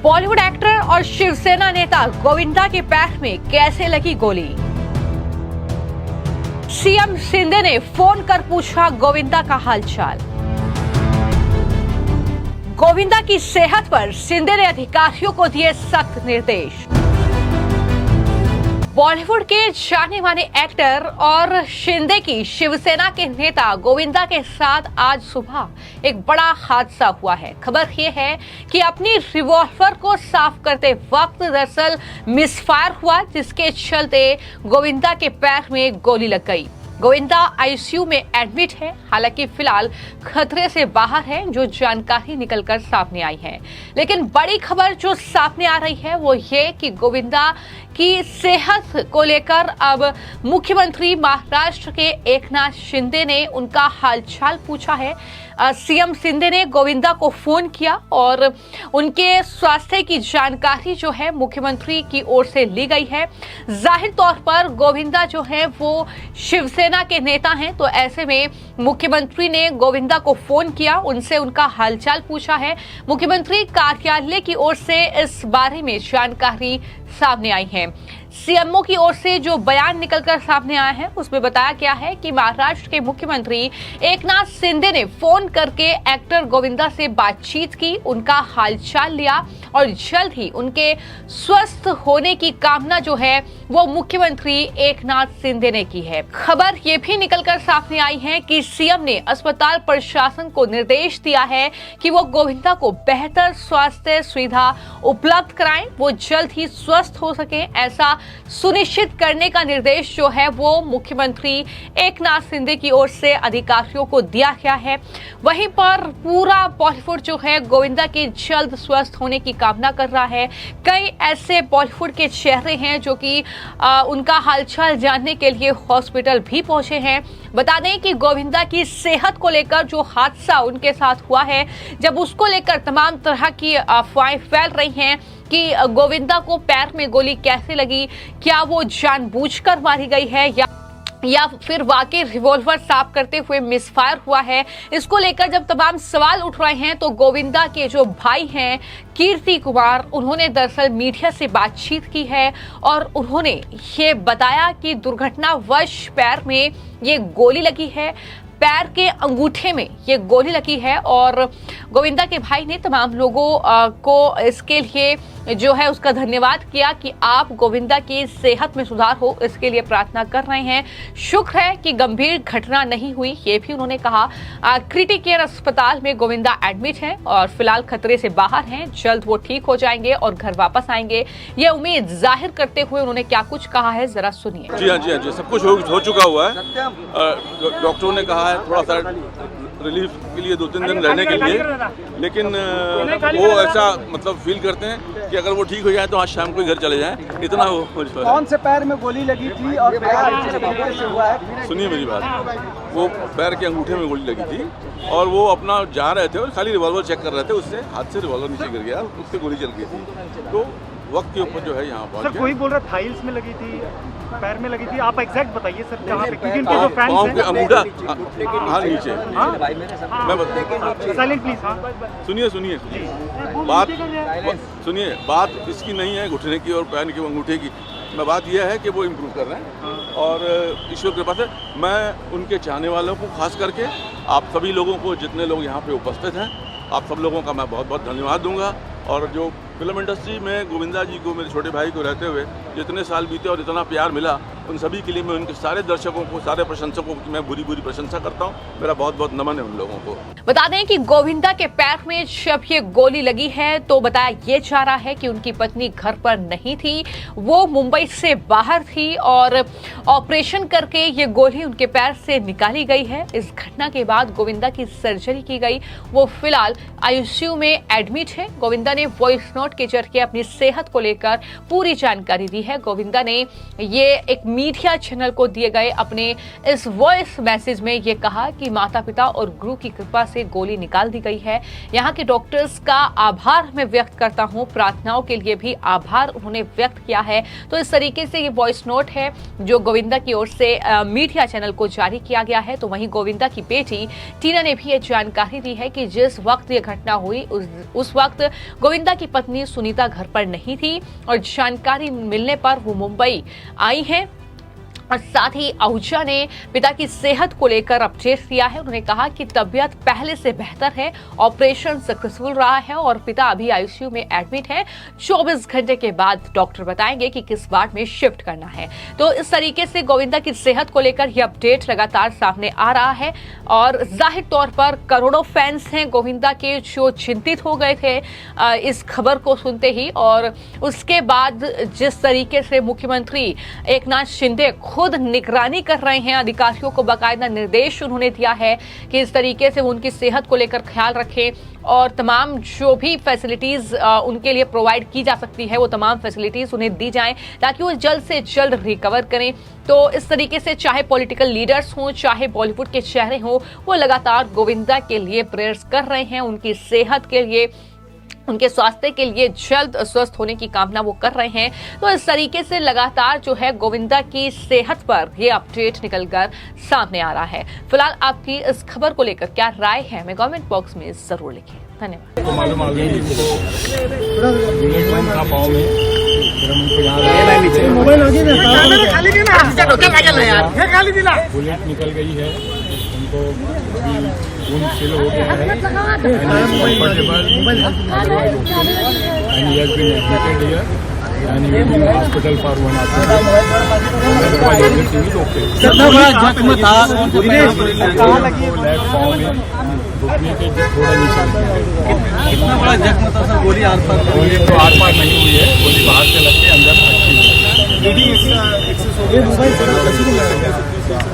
Bollywood actor और शिवसेना नेता गोविंदा के पैर में कैसे लगी गोली? सीएम शिंदे ने फोन कर पूछा गोविंदा का हालचाल। गोविंदा की सेहत पर शिंदे ने अधिकारियों को दिए सख्त निर्देश। बॉलीवुड के जाने माने एक्टर और शिंदे की शिवसेना के नेता गोविंदा के साथ आज सुबह एक बड़ा हादसा हुआ है। खबर ये है कि अपनी रिवॉल्वर को साफ करते वक्त दरअसल मिसफायर हुआ, जिसके चलते गोविंदा के पैर में गोली लग गई। गोविंदा आईसीयू में एडमिट है, हालांकि फिलहाल खतरे से बाहर है, जो जानकारी निकलकर सामने आई है। लेकिन बड़ी खबर जो सामने आ रही है वो ये कि गोविंदा की सेहत को लेकर अब मुख्यमंत्री महाराष्ट्र के एकनाथ शिंदे ने उनका हालचाल पूछा है। सीएम शिंदे ने गोविंदा को फोन किया और उनके स्वास्थ्य की जानकारी जो है मुख्यमंत्री की ओर से ली गई है। जाहिर तौर पर गोविंदा जो है वो शिवसेना के नेता हैं, तो ऐसे में मुख्यमंत्री ने गोविंदा को फोन किया, उनसे उनका हालचाल पूछा है। मुख्यमंत्री कार्यालय की ओर से इस बारे में जानकारी सामने आई है। सीएमओ की ओर से जो बयान निकलकर सामने आया है उसमें बताया गया है कि महाराष्ट्र के मुख्यमंत्री एकनाथ शिंदे ने फोन करके एक्टर गोविंदा से बातचीत की, उनका हालचाल लिया और जल्द ही उनके स्वस्थ होने की कामना जो है वो मुख्यमंत्री एकनाथ शिंदे ने की है। खबर ये भी निकलकर सामने आई है कि सीएम ने अस्पताल प्रशासन को निर्देश दिया है कि वो गोविंदा को बेहतर स्वास्थ्य सुविधा उपलब्ध कराएं, वो जल्द ही स्वस्थ हो सके, ऐसा सुनिश्चित करने का निर्देश जो है वो मुख्यमंत्री एकनाथ शिंदे की ओर से अधिकारियों को दिया गया है। वहीं पर पूरा बॉलीवुड जो है गोविंदा के जल्द स्वस्थ होने की कामना कर रहा है। कई ऐसे बॉलीवुड के चेहरे हैं जो कि उनका हालचाल जानने के लिए हॉस्पिटल भी पहुंचे हैं। बता दें कि गोविंदा की सेहत को लेकर जो हादसा उनके साथ हुआ है, जब उसको लेकर तमाम तरह की अफवाहें फैल रही हैं कि गोविंदा को पैर में गोली कैसे लगी, क्या वो जानबूझकर मारी गई है या फिर वाकई रिवॉल्वर साफ करते हुए मिसफायर हुआ है, इसको लेकर जब तमाम सवाल उठ रहे हैं तो गोविंदा के जो भाई हैं कीर्ति कुमार, उन्होंने दरअसल मीडिया से बातचीत की है और उन्होंने ये बताया कि दुर्घटनावश पैर में ये गोली लगी है, पैर के अंगूठे में ये गोली लगी है। और गोविंदा के भाई ने तमाम लोगों को इसके लिए जो है उसका धन्यवाद किया कि आप गोविंदा की सेहत में सुधार हो, इसके लिए प्रार्थना कर रहे हैं। शुक्र है कि गंभीर घटना नहीं हुई, ये भी उन्होंने कहा। क्रिटिकल केयर अस्पताल में गोविंदा एडमिट हैं और फिलहाल खतरे से बाहर हैं, जल्द वो ठीक हो जाएंगे और घर वापस आएंगे, ये उम्मीद जाहिर करते हुए उन्होंने क्या कुछ कहा है, जरा सुनिए। जी हाँ, सब कुछ हो चुका हुआ है। डॉक्टरों ने कहा है थोड़ा सा रिलीफ के लिए 2-3 दिन रहने के लिए, लेकिन वो ऐसा मतलब फील करते हैं कि अगर वो ठीक हो जाए तो आज शाम को ही घर चले जाएं, इतना वो कौन से पैर में गोली लगी थी और पैर से हुआ है? सुनिए मेरी बात, वो पैर के अंगूठे में गोली लगी थी और वो अपना जा रहे थे और खाली रिवॉल्वर चेक कर रहे थे, उससे हाथ से रिवॉल्वर नीचे गिर गया, उससे गोली चल गई थी। तो वक्त के ऊपर जो है यहाँ पहुँच गया। कोई बोल रहा थाइल्स में लगी थी, पैर में लगी थी, आप एग्जैक्ट बताइए सर कहाँ पे, क्योंकि इनके जो फैंस हैं के अंगूठा नीचे। मैं बता, साइलेंट प्लीज। सुनिए बात इसकी नहीं है घुटने की और पैर के अंगूठे की, मैं बात यह है कि वो इम्प्रूव कर रहे हैं और ईश्वर कृपा से मैं उनके चाहने वालों को, खास करके आप सभी लोगों को, जितने लोग यहाँ पे उपस्थित हैं, आप सब लोगों का मैं बहुत बहुत धन्यवाद दूंगा। और जो फिल्म इंडस्ट्री में गोविंदा जी को, मेरे छोटे भाई को रहते हुए जितने साल बीते और इतना प्यार मिला, उन सभी के लिए मैं उनके सारे दर्शकों को, सारे प्रशंसकों की मैं बुरी प्रशंसा करता हूं। मेरा बहुत बहुत नमन है उन लोगों को। बता दें कि गोविंदा के पैर में जब ये गोली लगी है तो बताया ये जा रहा है कि उनकी पत्नी घर पर नहीं थी, वो मुंबई से बाहर थी और ऑपरेशन करके ये गोली उनके पैर से निकाली गई है। इस घटना के बाद गोविंदा की सर्जरी की गई, वो फिलहाल आईसीयू में एडमिट है। गोविंदा ने वॉइस नोट के जरिए अपनी सेहत को लेकर पूरी जानकारी दी है। गोविंदा ने ये एक मीडिया चैनल को दिए गए अपने इस वॉइस मैसेज में ये कहा कि माता पिता और गुरु की कृपा से गोली निकाल दी गई है। यहाँ के डॉक्टर्स का आभार मैं व्यक्त करता हूँ, प्रार्थनाओं के लिए भी आभार उन्होंने व्यक्त किया है। तो इस तरीके से ये वॉइस नोट है जो गोविंदा की ओर से मीडिया चैनल को जारी किया गया है। तो वहीं गोविंदा की बेटी टीना ने भी ये जानकारी दी है कि जिस वक्त ये घटना हुई उस वक्त गोविंदा की पत्नी सुनीता घर पर नहीं थी और जानकारी मिलने पर वो मुंबई आई है। और साथ ही आहूजा ने पिता की सेहत को लेकर अपडेट दिया है। उन्होंने कहा कि तबीयत पहले से बेहतर है, ऑपरेशन सक्सेसफुल रहा है और पिता अभी आईसीयू में एडमिट है। 24 घंटे के बाद डॉक्टर बताएंगे कि किस वार्ड में शिफ्ट करना है। तो इस तरीके से गोविंदा की सेहत को लेकर यह अपडेट लगातार सामने आ रहा है और जाहिर तौर पर करोड़ों फैंस हैं गोविंदा के जो चिंतित हो गए थे इस खबर को सुनते ही। और उसके बाद जिस तरीके से मुख्यमंत्री एकनाथ शिंदे खुद निगरानी कर रहे हैं, अधिकारियों को बाकायदा निर्देश उन्होंने दिया है कि इस तरीके से उनकी सेहत को लेकर ख्याल रखें और तमाम जो भी फैसिलिटीज उनके लिए प्रोवाइड की जा सकती है वो तमाम फैसिलिटीज उन्हें दी जाएं ताकि वो जल्द से जल्द रिकवर करें। तो इस तरीके से चाहे पॉलिटिकल लीडर्स हों, चाहे बॉलीवुड के चेहरे हों, वो लगातार गोविंदा के लिए प्रेयर्स कर रहे हैं, उनकी सेहत के लिए, उनके स्वास्थ्य के लिए जल्द स्वस्थ होने की कामना वो कर रहे हैं। तो इस तरीके से लगातार जो है गोविंदा की सेहत पर ये अपडेट निकलकर सामने आ रहा है। फिलहाल आपकी इस खबर को लेकर क्या राय है, हमें कमेंट बॉक्स में जरूर लिखें। धन्यवाद। तो मालूम आ गई था पाँव में, फिर हम उनको यहाँ बुलेट निकल गई है, उनको खून फिल हो गया है हॉस्पिटल फॉर 1 घुटने के थोड़ा नीचे कितना बड़ा जख्म था सर? गोली आर पार तो आर पार नहीं हुई है, गोली बाहर से लग के अंदर अच्छी हुई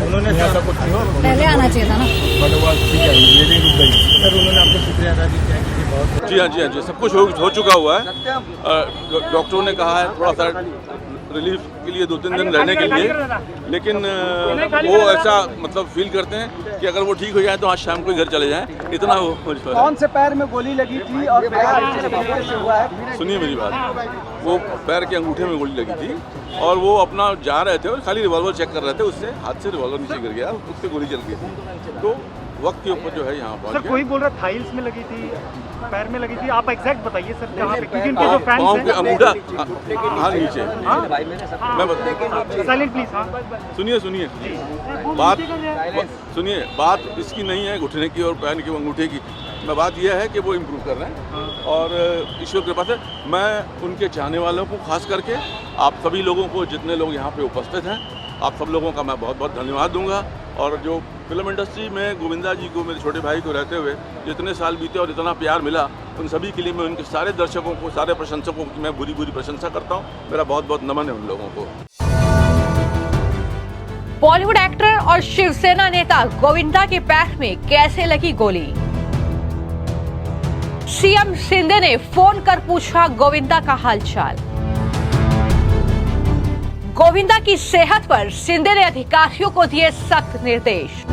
उन्होंने ऐसा कुछ नहीं हो, पहले आना चाहिए था ना, बट वो ठीक है, ये भी रुक गई। सर उन्होंने आपको शुक्रिया अदा किया कि बहुत जी हाँ जी, सब कुछ हो चुका हुआ है। डॉक्टरों ने कहा है थोड़ा सा रिलीफ के लिए 2-3 दिन रहने के लिए, लेकिन वो ऐसा मतलब फील करते हैं कि अगर वो ठीक हो जाए तो आज शाम को घर चले जाएं, इतना वो कौन से पैर में गोली लगी थी और पैर हुआ है? सुनिए मेरी बात, वो पैर के अंगूठे में गोली लगी थी और वो अपना जा रहे थे और खाली रिवॉल्वर चेक कर रहे थे, उससे हाथ से रिवॉल्वर नीचे गिर गया, उससे गोली चल गई थी। तो वक्त के ऊपर जो है यहाँ पहुँच सर कोई बोल रहा थाइल्स में लगी थी, पैर में लगी थी, आप एग्जैक्ट बताइए सर कहाँ पे, क्योंकि इनके जो फैंस पाँव के हैं अंगूठा हाँ नीचे, मैं बता साइलेंट प्लीज। हाँ सुनिए बात इसकी नहीं है घुटने की और पैर की अंगूठे की, मैं बात यह है कि वो इम्प्रूव कर रहे हैं और ईश्वर कृपा से मैं उनके चाहने वालों को खास करके आप सभी लोगों को, जितने लोग यहाँ पे उपस्थित हैं, आप सब लोगों का मैं बहुत बहुत धन्यवाद दूंगा। और जो फिल्म इंडस्ट्री में गोविंदा जी को, मेरे छोटे भाई को रहते हुए जितने साल बीते और इतना प्यार मिला, उन सभी के लिए मैं उनके सारे दर्शकों को, सारे प्रशंसकों की मैं बुरी प्रशंसा करता हूँ। मेरा बहुत बहुत नमन है उन लोगों को। बॉलीवुड एक्टर और शिवसेना नेता गोविंदा के पैर में कैसे लगी गोली? सीएम शिंदे ने फोन कर पूछा गोविंदा का हालचाल। गोविंदा की सेहत पर शिंदे ने अधिकारियों को दिए सख्त निर्देश।